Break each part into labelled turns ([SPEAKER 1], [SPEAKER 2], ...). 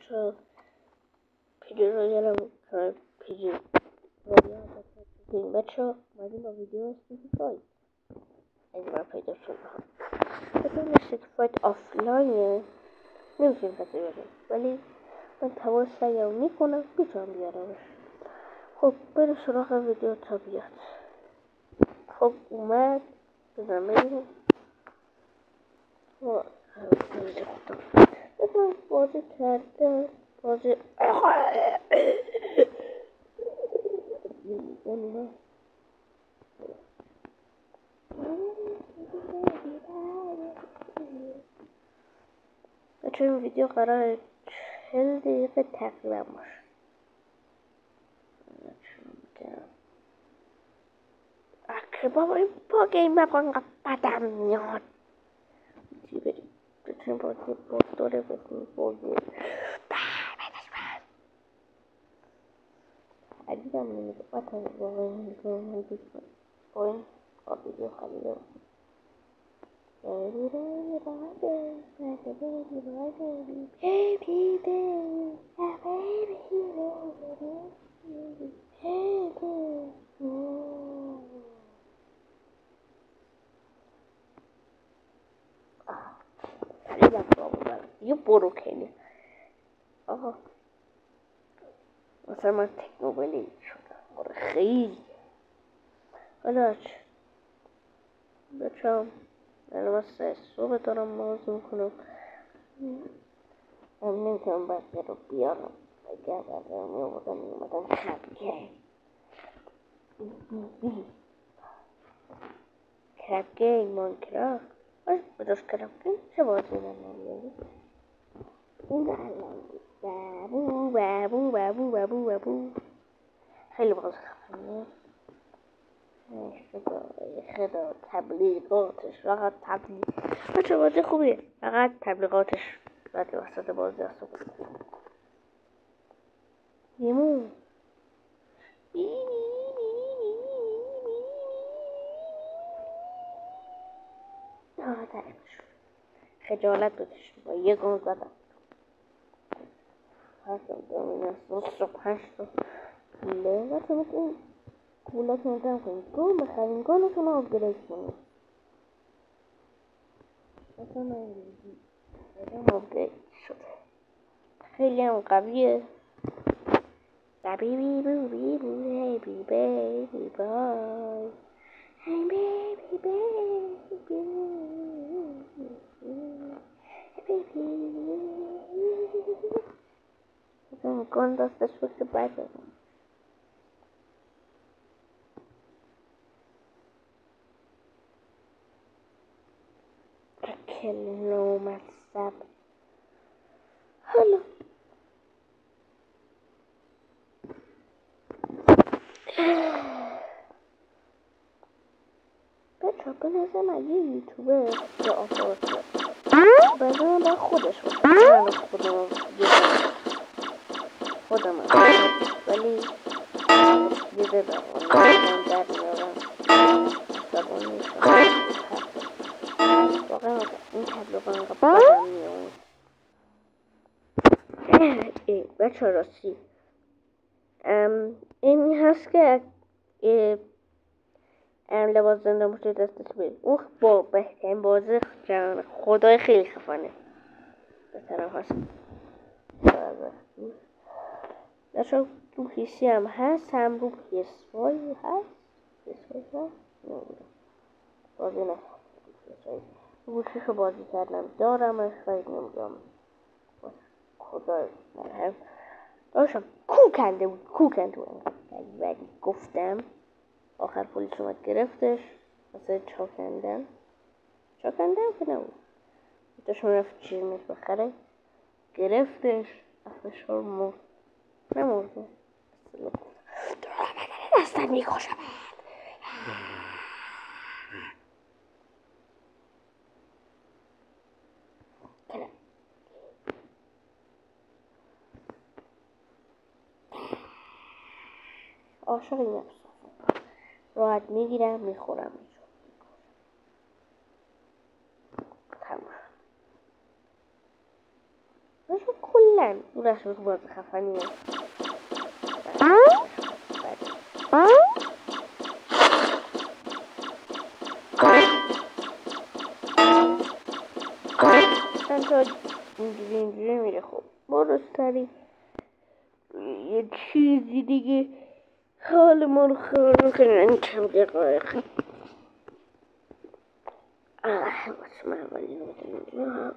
[SPEAKER 1] بچه پیجی رو یادم کنم پیجی رو بچه اومدیم با ویدیو سیتی فایت اگه من پیدا شد بکنم سیتی فایت آفلاینه نمیتونیم کسی بریم ولی من تماس سعیم میکنم میتونم بیارمش. خب بریم سراغ ویدیو تا بیاد. خب اومد بزنم بریم بزنم بازی کرده بازی بچه این ویدیو قرار 40 دقیقه تقریبا باشه. که بابا این باگ این مپ انقدر بدم میاد. چی بریم بتونیم بازی داره بکنیم بازی عجیبم نمیده بطن واقعا میگم من دوست با این ویدیو خریده یه بروکنی آها مثلا من تکنوبلی شدم آره خیلی حالا بچه‌ام الان من 3 صبح دارم بازی میکنم من نمیتونم بقیه رو بیارم اگر بقیه رو میومدم کربگه کربگه مانکرافت بجاش کربگه چه بازی نمیدونی این الان بابو خیلی بازی خفنیه خدا تبلیغاتش فقط تبلیغ بچه بازی خوبیه فقط تبلیغاتش بعد وسط بازی هست نیمون تعریفش خجالت بکش با یه گام زدم هستم دامین هست رو 5 تا کوله بچه مثل این کوله که میتونم کنیم گام بخریم گامتون رو آپگرید کنیم مثلا من آپگرید شده خیلی هم قویه baby booby baby baby boy hey baby baby baby I'm going to this with the Bible kill myself hello بچه بنظر من یه یوتیوبر یا آفاقه بنظر من خودش خودم ولی دیده دارم در میارم زبانی واقعا این تبلیغ انقدر بدم میاد بچه راستی این هست که لباس زنده موشه دستش بید اون با بهترین بازی جهان خدای خیلی خفنه به طرف هست بچه رو پیسی هم هست هم رو پیس وای هست بازی نکنم گوشیش رو بازی کردم دارمش خیلی نمیدونم خدای من هم داشتم کو کنده بود ولی گفتم آخر پلیس اومد گرفتش واسه چاکندن که نبود داشت میرفت چیز میز بخره گرفتش افشار مرد نمرده دستم میکشم عاشق این افسان راحت میگیرم میخورم تمام باشو کل کلا دورش باز خفنیه. چند تا اینجوری میره. خب برو سریع یه چیزی دیگه حال ما رو خراب میکنه. این چند دقایق من اولی رو بدنم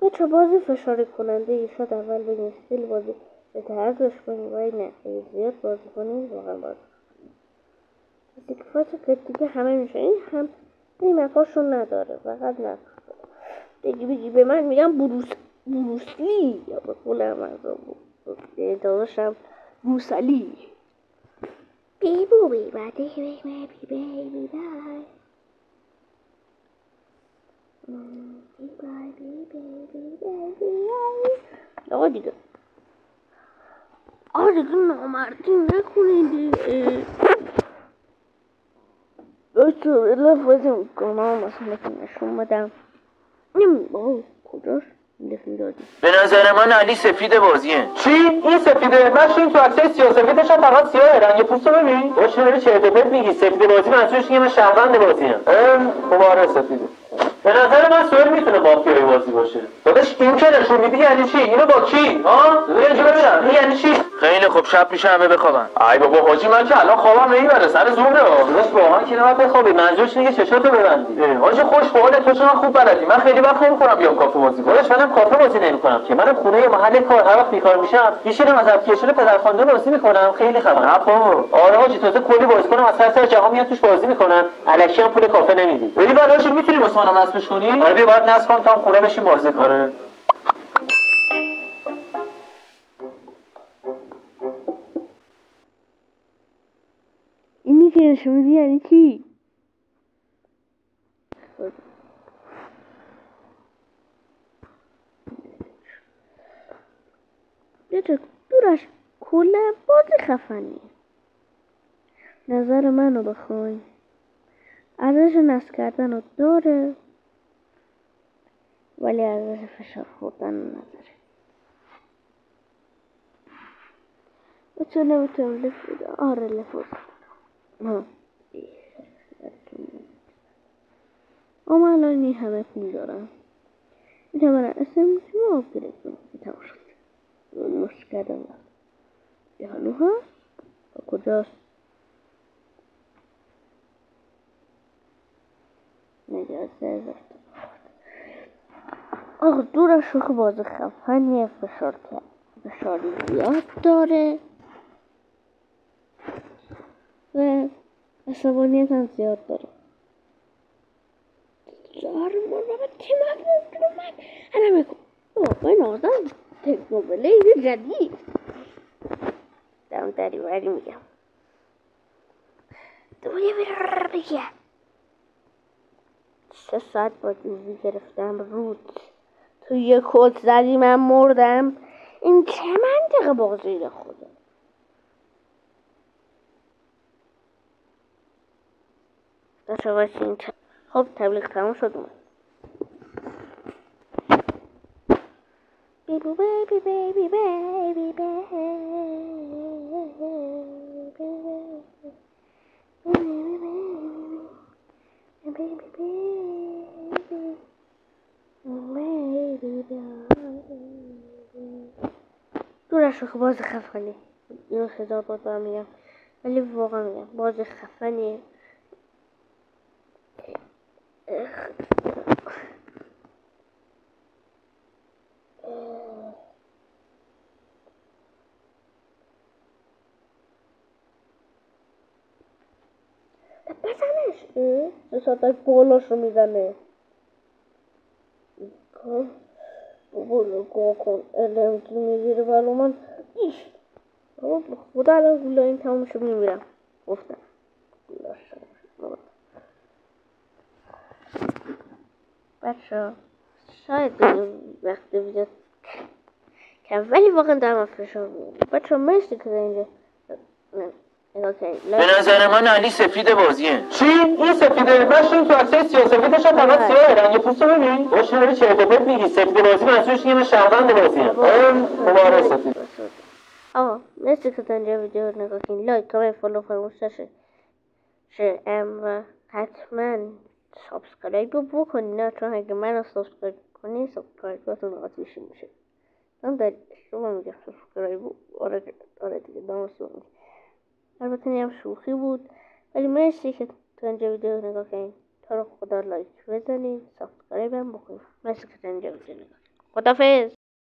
[SPEAKER 1] بچه بازی فشاری کننده ای شد. اول بگیم استیل بازی به طرزش کنیم وای نه زیاد بازی کنیم واقعا بازی دیگه که دیگه همه میشه. این هم این مفاشون نداره فقط نفش بگی به من میگم بروسلی یا به قولم از داداشم بروسلی بیبو بیبادی بیبی بیبی بای آقا دیگه نامردی نکنید بچه لفظی میکنم مثلا نشون بدم بابا کجاش نشون دادی.
[SPEAKER 2] به نظر من علی سفید بازیه. چی؟ این سفیده؟ من این تو عکسای سیاسفیدش هم فقط سیاه رنگ پوستو ببین. باشه داری چرت و پرت میگی. سفید بازی منظورش اینه من شهروند بازیم. خب سفیده. به نظر من سوئل میتونه مافیای بازی باشه. داداش این که نشون میدی یعنی چی؟ اینو با کی؟ ها؟ اینجا ببینم. این یعنی چی؟ خیلی خوب شب میشه همه بخوابن. ای بابا حاجی من که الان خوابم نمیبره سر زوره. داداش واقعا که نباید بخوابی. منظورش اینه که چشاتو ببندی. حاجی خوش به حالت تو چون خوب بلدی. من خیلی وقت نمیخورم بیام کافه بازی کنم. داداش منم کافه بازی نمیکنم که. منم خونه محل کار هر وقت بیکار میشم میشینم از اپلیکیشن پدرخوانده بازی میکنم. خیلی خبره. نه بابا. آره حاجی تازه کلی بازیکن از سر جهان میاد توش بازی میکنن. الکی هم پول کافه نمیدی. ببین بالاش میتونی واسه منم نصبش کنی؟ آره بیا باید نصب کنم تا خونه بشیم بازی کنه.
[SPEAKER 1] اینی که نشون میدی یعنی چی؟ بچه دورش کلا بازی خفنیه. نظر منو بخوای ارزش نصب کردن رو داره ولی ارزش فشار خوردن نداره. بچه نمیتونم لفظ آره لفظ اما الان این همه پول دارم میتونم اسم شما آپگرید کنم تمام شد. نوش کردم یه هنو هست کجاست نجازه آقا دورش رو که باز خفنیه. فشاری زیاد داره و عصبانیت هم زیاد داره. انا میکن این آدم تکنوبله جدید دارم دریوری میگم. دویه بگه 3 ساعت با جوزی گرفتم رود تو یه کت زدی من مردم. این چه منطقه بازی رو خدا. داشته باشین خب تبلیغ تموم شد اومد. بیبی بیبی بیبی بیبی دورش رو که باز خفنی. اینو 1000 بار دارم میگم ولی واقعا میگم باز خفنیه. بزنش 3 ساعت بالاش رو میزنه. بولو کن الانکی میگیره ولو من ایش خدا الان گوله این تمام شد میمیرم گفتم بچه شاید وقتی ویدیو کم ولی واقعا دارم فشار میگم. بچه مرسی که اینجا نگاه کنید.
[SPEAKER 2] به نظر من علی سفید بازیه. چی؟ این سفیده؟ من تو عکسای سیاه‌سفیدش هم فقط سیاهه. رنگ پوستو ببین. باشه داری چرت و پرت میگی. سفید بازی منظورش اینه من شهروند بازیه. مبارز سفید.
[SPEAKER 1] آقا مرسی که تا اینجا ویدیو رو نگاه کنید. لایک، کامنت، فالو فراموش نشه. و حتما سابسکرایب رو بکنید. نه چون اگه من رو سابسکرایب کنید سابسکرایباتون آتیشی میشه. من در اشتباه میگم سابسکرایب آره دیگه دامستون میگه. البته این هم شوخی بود ولی مرسی که تا اینجا ویدیو رو نگاه کنید. تا رو خدا لایک بزنید، سابسکرایب هم بکنید. مرسی که تا اینجا ویدیو نگاه کنید. خداحافظ.